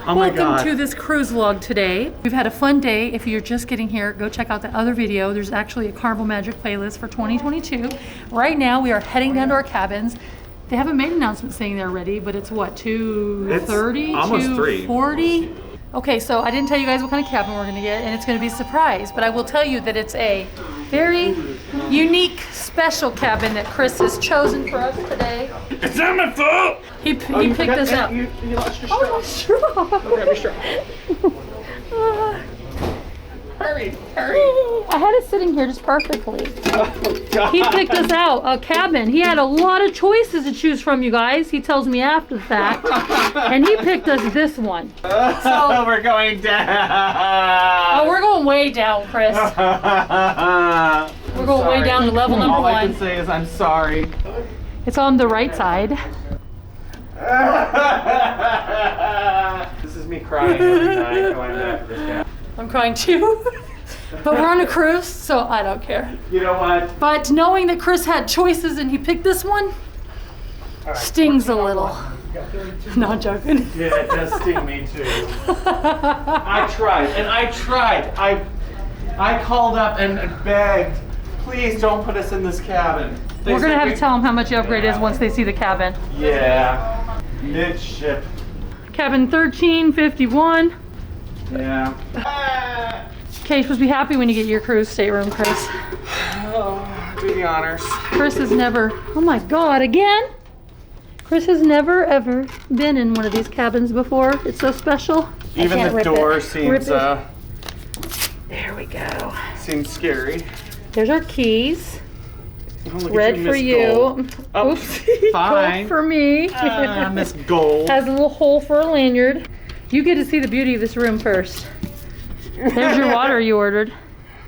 Oh my God. Welcome to this cruise vlog today. We've had a fun day. If you're just getting here, go check out the other video. There's actually a Carnival Magic playlist for 2022. Right now, we are heading down to our cabins. They haven't made an announcement saying they're ready, but it's what, 2:30? Almost 2:40? Okay, so I didn't tell you guys what kind of cabin we're gonna get, and it's gonna be a surprise, but I will tell you that it's a very unique, special cabin that Chris has chosen for us today. It's not my fault! He picked this up. You lost your Oh, straw. my straw! Go grab your straw. Hurry, hurry. I had it sitting here just perfectly. Oh, God. He picked us out a cabin. He had a lot of choices to choose from, you guys. He tells me after the fact. And he picked us this one. So we're going down. Oh, we're going way down, Chris. We're going way down to level number All I one. can say is I'm sorry. It's on the right side. This is me crying every night going back to this cabin. I'm crying too. But we're on a cruise, so I don't care. You know what? But knowing that Chris had choices and he picked this one, stings a little. Not joking. Yeah, it does sting me too. I tried. I called up and begged, please don't put us in this cabin. We're gonna have to tell them how much the upgrade is once they see the cabin. Yeah. Midship. Cabin 1351. Yeah. Okay, you're supposed to be happy when you get your cruise stateroom, Chris. Oh, do the honors. Chris has never, oh my God, again? Chris has never ever been in one of these cabins before. It's so special. Even the door seems There we go. seems scary. There's our keys. Oh, look at Red for Miss you. Gold. Oh, Oops. fine. Gold for me. Miss Gold. Has a little hole for a lanyard. You get to see the beauty of this room first. There's your water you ordered.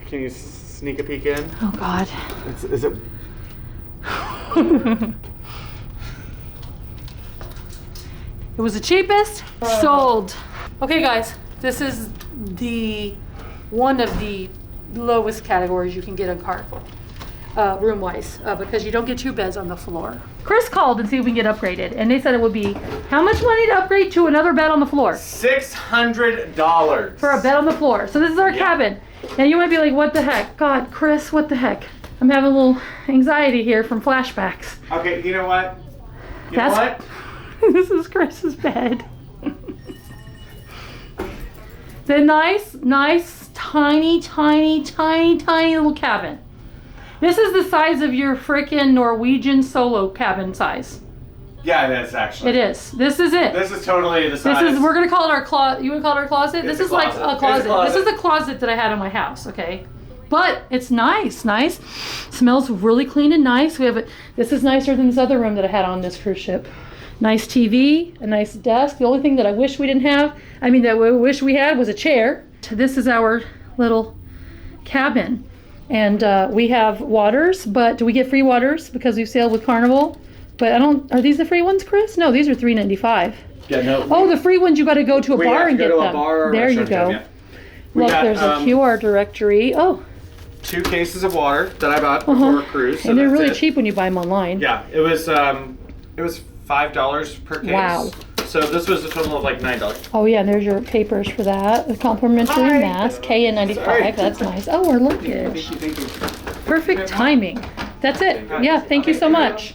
Can you sneak a peek in? Oh God. Is it? It was the cheapest, sold. Okay guys, this is one of the lowest categories you can get on Carnival, room-wise, because you don't get two beds on the floor. Chris called and see if we can get upgraded, and they said it would be, how much money to upgrade to another bed on the floor? $600. For a bed on the floor. So this is our cabin. Now you might be like, what the heck? God, Chris, what the heck? I'm having a little anxiety here from flashbacks. Okay, you know what? This is Chris's bed. The nice, tiny little cabin. This is the size of your frickin' Norwegian solo cabin size. Yeah, it is actually. It is. This is it. This is totally the size. We're gonna call it our closet. You wanna call it our closet? It's This is like a closet. This is the closet that I had in my house, okay? But it's nice. Smells really clean and nice. This is nicer than this other room that I had on this cruise ship. Nice TV, a nice desk. The only thing that I wish we didn't have, that we wish we had was a chair. This is our little cabin. And we have waters, but do we get free waters because we've sailed with Carnival? But are these the free ones, Chris? No, these are $3.95. Yeah, no. Oh, the free ones you got to go to a bar and get them. There you go. Yeah. Look, there's a QR directory. Oh. 2 cases of water that I bought before a cruise. So and they're really cheap when you buy them online. Yeah, it was $5 per case. Wow. So this was a total of like $9. Oh yeah, and there's your papers for that. A complimentary mask, KN95. Sorry. That's nice. Oh, our luggage. Thank you. Perfect timing. That's it. Yeah, thank you so much.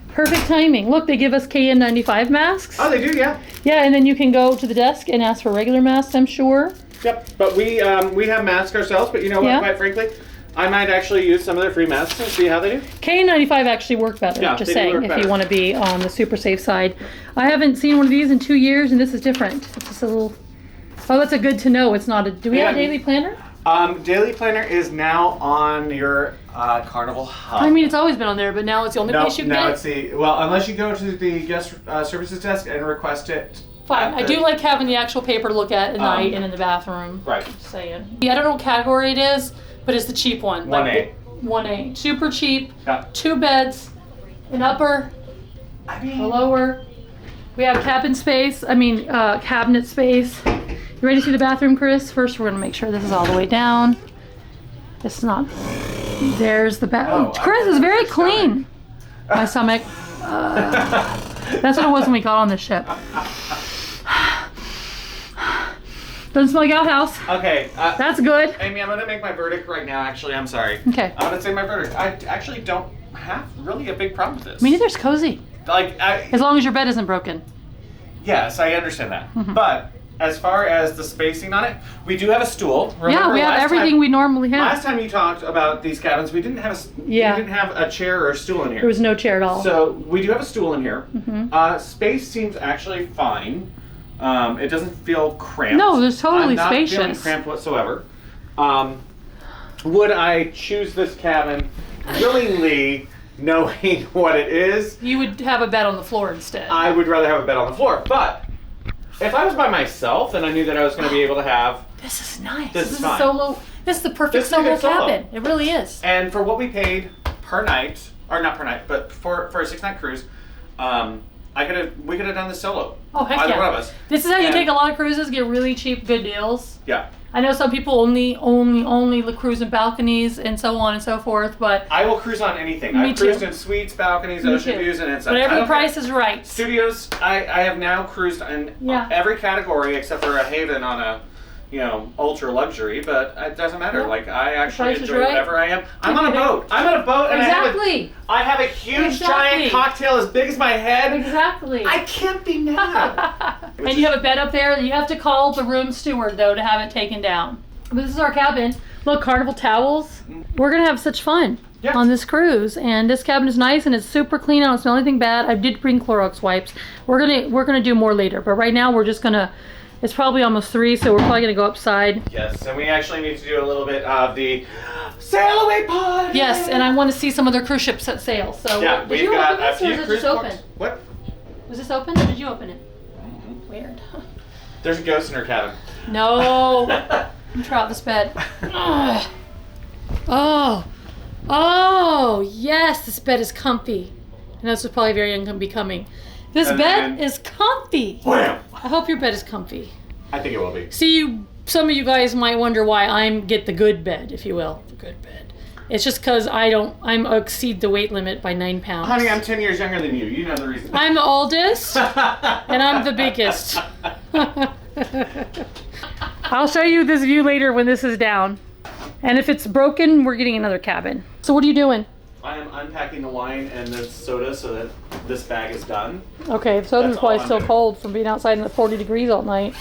Perfect timing. Look, they give us KN95 masks. Oh, they do, yeah. Yeah, and then you can go to the desk and ask for regular masks, I'm sure. Yep, but we have masks ourselves, but you know what, quite frankly, I might actually use some of their free masks and see how they do. KN95 actually work better, just saying, if you want to be on the super safe side. I haven't seen one of these in 2 years, and this is different. It's just a little, oh, that's a good to know. It's not a, do we have a daily planner? Daily planner is now on your Carnival Hub. It's always been on there, but now it's the only place you can get it. Well, unless you go to the guest services desk and request it. Fine. I do like having the actual paper to look at at night and in the bathroom. Right. Just saying. Yeah, I don't know what category it is, but it's the cheap one. 1A. 1A. Super cheap. Yeah. 2 beds. An upper. A lower. We have cabinet space. Cabinet space. You ready to see the bathroom, Chris? First, we're going to make sure this is all the way down. It's not. There's the bathroom. Chris is very clean. My stomach. That's what it was when we got on the ship. Doesn't smell like outhouse. Okay. That's good. Amy, I'm gonna make my verdict right now. Actually, I'm sorry. Okay. I'm gonna say my verdict. I actually don't have really a big problem with this. I mean, neither is cozy. Like, as long as your bed isn't broken. Yes, I understand that. But as far as the spacing on it, we do have a stool. Remember we have everything we normally have. Last time you talked about these cabins, we didn't have we didn't have a chair or a stool in here. There was no chair at all. So we do have a stool in here. Space seems actually fine. It doesn't feel cramped. No, there's totally I'm spacious. Not feeling cramped whatsoever. Would I choose this cabin willingly, knowing what it is? You would have a bed on the floor instead. I would rather have a bed on the floor, but if I was by myself and I knew that I was going to be able to have... This is nice. This is fine. Solo. This is the perfect solo cabin. It really is. And for what we paid per night, or not per night, but for a 6-night cruise, we could have done this solo. Oh, heck Either yeah. one of us. This is how you take a lot of cruises, get really cheap, good deals. Yeah. I know some people only cruise in balconies and so on and so forth, but... I will cruise on anything. Me I've cruised too. in suites, balconies, ocean views, and inside. Whatever the price is right. Studios, I have now cruised in every category except for a Haven on a, ultra luxury, but it doesn't matter. Yeah. Like, I actually enjoy right. whatever I am. I'm on a boat. I'm on a boat, and I have a huge, giant cocktail as big as my head. Exactly. I can't be mad. And you have a bed up there. You have to call the room steward, though, to have it taken down. But this is our cabin. Look, Carnival towels. We're going to have such fun on this cruise. And this cabin is nice, and it's super clean. I don't smell anything bad. I did bring Clorox wipes. We're gonna do more later. But right now, we're just going to... It's probably almost 3, so we're probably going to go upside. Yes, and we actually need to do a little bit of the sail away pod. Yes, and I want to see some other cruise ships set sail. So yeah, did you open this, or is it just open? What? Was this open, or did you open it? Weird. There's a ghost in her cabin. No. I'm try out this bed. Oh, yes, this bed is comfy. And this is probably very unbecoming. This bed is comfy. Wham! I hope your bed is comfy. I think it will be. See, some of you guys might wonder why I get the good bed, if you will. The good bed. It's just because I'm exceed the weight limit by 9 pounds. Honey, I'm 10 years younger than you. You know the reason. I'm the oldest, and I'm the biggest. I'll show you this view later when this is down. And if it's broken, we're getting another cabin. So what are you doing? I am unpacking the wine and the soda so that this bag is done. Okay, the soda's probably still cold from being outside in the 40 degrees all night.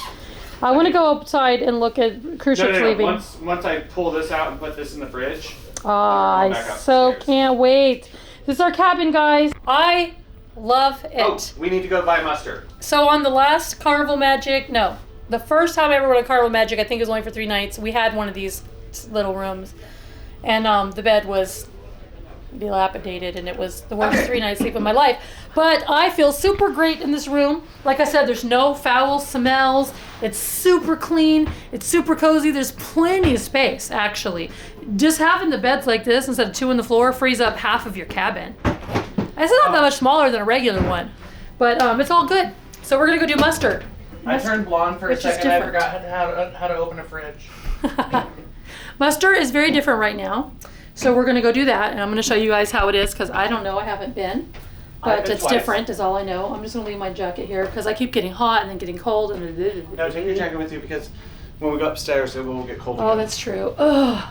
I want to go outside and look at cruise ships leaving. Once I pull this out and put this in the fridge. I so can't wait. This is our cabin, guys. I love it. Oh, we need to go buy mustard. So on the last Carnival Magic, no. The first time I ever went to Carnival Magic, I think it was only for 3 nights, we had one of these little rooms. And the bed was dilapidated, and it was the worst 3 nights sleep of my life. But I feel super great in this room. Like I said, there's no foul smells. It's super clean. It's super cozy. There's plenty of space, actually. Just having the beds like this instead of 2 on the floor frees up half of your cabin. It's not that much smaller than a regular one, but it's all good. So we're gonna go do mustard. I turned blonde for a second. I forgot how to open a fridge. Mustard is very different right now. So we're going to go do that, and I'm going to show you guys how it is, because I don't know, I haven't been. But it's different, is all I know. I'm just going to leave my jacket here, because I keep getting hot and then getting cold. And no, take your jacket with you, because when we go upstairs, it will get cold again. Oh, that's true. Ugh.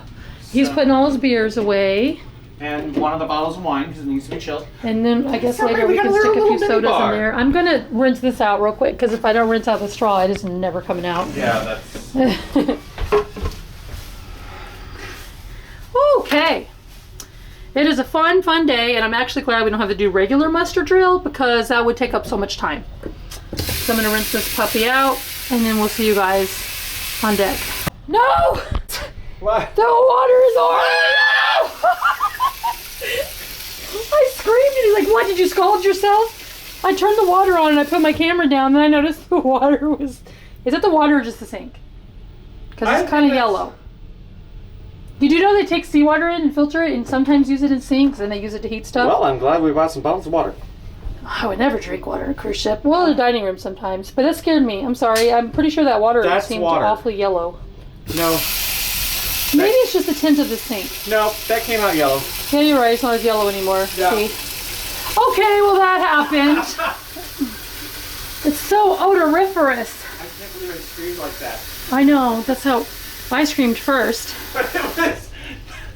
He's putting all his beers away. And one of the bottles of wine, because it needs to be chilled. And then I guess later we can stick a few sodas in there. I'm going to rinse this out real quick, because if I don't rinse out the straw, it is never coming out. Yeah, that's... Okay. It is a fun day, and I'm actually glad we don't have to do regular mustard drill, because that would take up so much time. So I'm going to rinse this puppy out, and then we'll see you guys on deck. No! What? The water is on! I screamed, and he's like, what, did you scald yourself? I turned the water on, and I put my camera down, and then I noticed the water was... Is it the water or just the sink? Because it's kind of yellow. Did you know they take seawater in and filter it and sometimes use it in sinks and they use it to heat stuff? Well, I'm glad we bought some bottles of water. I would never drink water in a cruise ship. Well, in the dining room sometimes. But that scared me. I'm sorry. I'm pretty sure that water seemed awfully yellow. No. Maybe it's just the tint of the sink. No, that came out yellow. Yeah, you're right. It's not as yellow anymore. Yeah. See? Okay, well that happened. It's so odoriferous. I can't even screamed like that. I know, that's how I screamed first. But it was,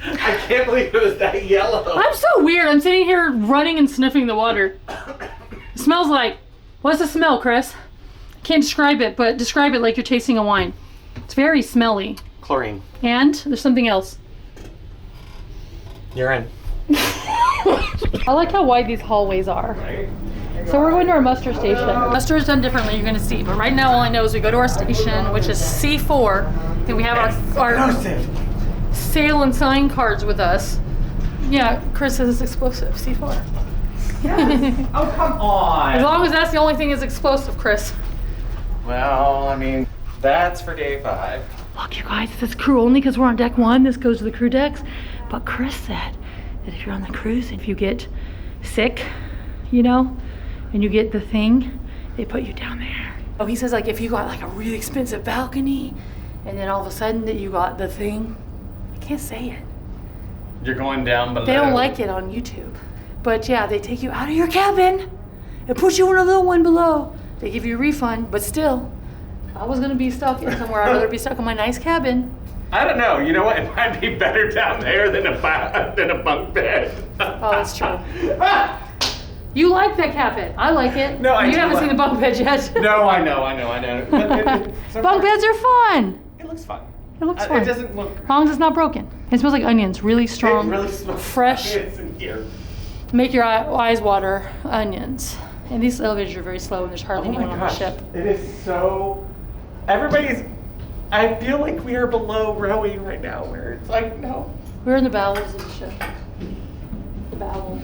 I can't believe it was that yellow. I'm so weird. I'm sitting here running and sniffing the water. It smells like, what's the smell, Chris? Can't describe it, but describe it like you're tasting a wine. It's very smelly. Chlorine. And there's something else. Urine. I like how wide these hallways are. Right? So we're going to our muster station. Muster is done differently, you're going to see. But right now all I know is we go to our station, which is C4. And we have our sale and sign cards with us. Yeah, Chris says it's explosive. C4. Yes. Oh, come on. As long as that's the only thing that's explosive, Chris. Well, I mean, that's for day 5. Look, you guys, this is crew only because we're on deck 1. This goes to the crew decks. But Chris said that if you're on the cruise, if you get sick, you know, and you get the thing, they put you down there. Oh, he says like if you got like a really expensive balcony and then all of a sudden that you got the thing, I can't say it. You're going down below. They don't like it on YouTube. But yeah, they take you out of your cabin and put you in a little one below. They give you a refund, but still, if I was gonna be stuck in somewhere, I'd rather be stuck in my nice cabin. I don't know. You know what? It might be better down there than a bunk bed. Oh, that's true. You like that cabin. I like it. No, I You do haven't seen the bunk bed yet. No, I know. But so bunk beds are fun. It looks fun. It looks fun. It doesn't look. As long as it's not broken. It smells like onions, really strong, It really smells fresh. like it's in here. Make your eyes water onions. And these elevators are very slow and there's hardly anyone on the ship. It is so. Everybody's. I feel like we are below rowing right now, where it's like no. We're in the bowels of the ship. The bowels.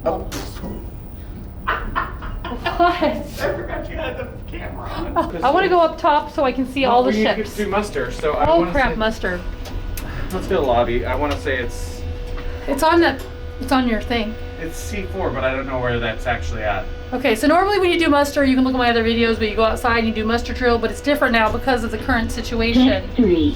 Oh. What? I forgot you had the camera on. I want to go up top so I can see all the we need ships. to do muster, so I Oh wanna crap, say, mustard. Let's go to the lobby. I want to say it's It's on your thing. C4, but I don't know where that's actually at. Okay, so normally when you do muster, you can look at my other videos, but you go outside and you do muster drill, but it's different now because of the current situation.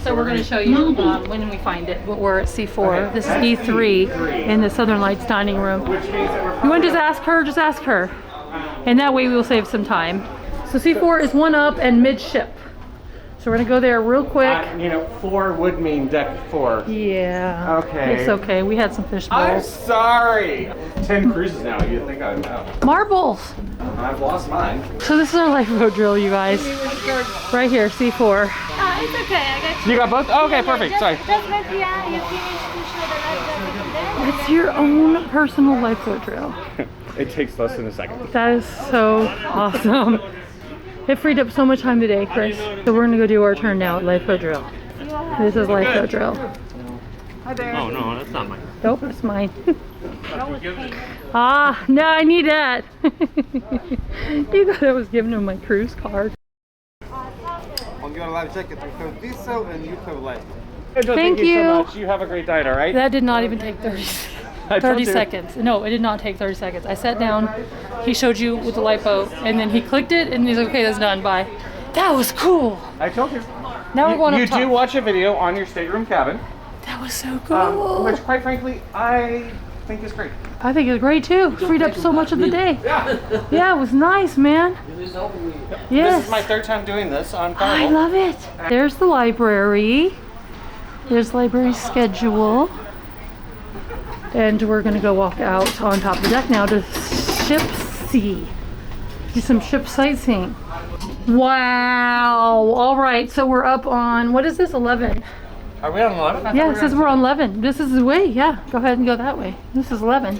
So we're going to show you when we find it. We're at C4. Okay. This is E3 in the Southern Lights dining room. Which means that we're You want to just ask her. And that way we will save some time. So C4 is one up and midship. So we're going to go there real quick. 4 would mean deck 4. Yeah. Okay. It's okay. We had some fish I'm bowls. sorry. 10 cruises now. You'd think I'd know. Marbles. I've lost mine. So this is our lifeboat drill, you guys. Right here, C4. It's okay, I got you. You got both? Oh, okay, perfect. Sorry. Just make you finish to show the light. It's your own personal lifeboat drill. It takes less than a second. That is so awesome. It freed up so much time today, Chris. So we're gonna go do our turn now at lifeboat drill. This is lifeboat drill. Hi there. Oh no, that's not mine. Nope, it's mine. Ah, no, I need that. He thought I was giving him my cruise card. On your life jacket, we have diesel and you have light. Thank you you. so much. You have a great night, all right? That did not even take 30 I told you. seconds. No, it did not take 30 seconds. I sat down, he showed you with the lifeboat, and then he clicked it, and he's like, okay, that's done, bye. That was cool. I told you. Now we're going You up top. do watch a video on your stateroom cabin, That was so cool. which quite frankly, I think is great. I think it's great too. Freed up so much of the day. Yeah. Yeah, it was nice, man. Yes. This is my 3rd time doing this on I Carnival. love it. There's the library. There's the library schedule. And we're gonna go walk out on top of the deck now to ship C. Do some ship sightseeing. Wow. All right, so we're up on, what is this, 11? Are we on 11? Yeah, it says we're on 11. This is the way, yeah. Go ahead and go that way. This is 11.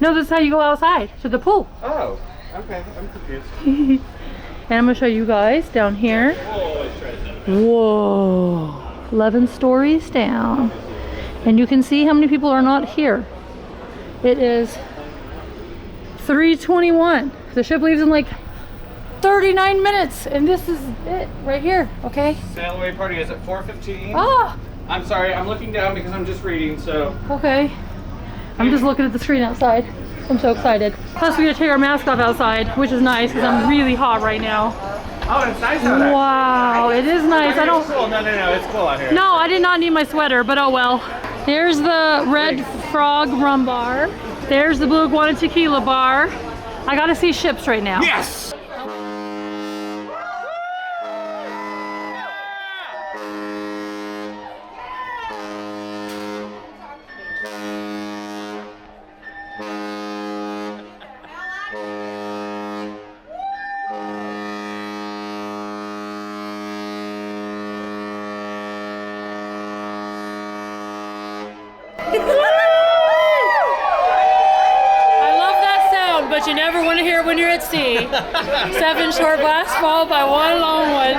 No, this is how you go outside to the pool. Oh, okay. I'm confused. And I'm gonna show you guys down here. Whoa, 11 stories down. And you can see how many people are not here. It is 3:21. The ship leaves in like 39 minutes, and this is it right here, okay? Sail away party is at 4:15. Ah, I'm sorry, I'm looking down because I'm just reading, so. okay. I'm just looking at the screen outside. I'm so excited. Plus we gotta take our mask off outside, which is nice because I'm really hot right now. Oh, and it's nice out there. Wow, it is nice. I It's don't. cool. No, it's cool out here. No, I did not need my sweater, but oh well. There's the Red Frog Rum Bar. There's the Blue Iguana Tequila Bar. I gotta see ships right now. Yes! I love that sound, but you never want to hear it when you're at sea. 7 short blasts followed by 1 long one.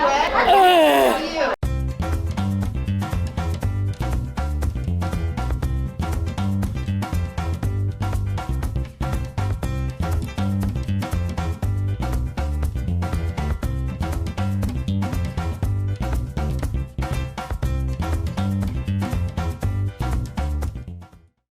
Ugh.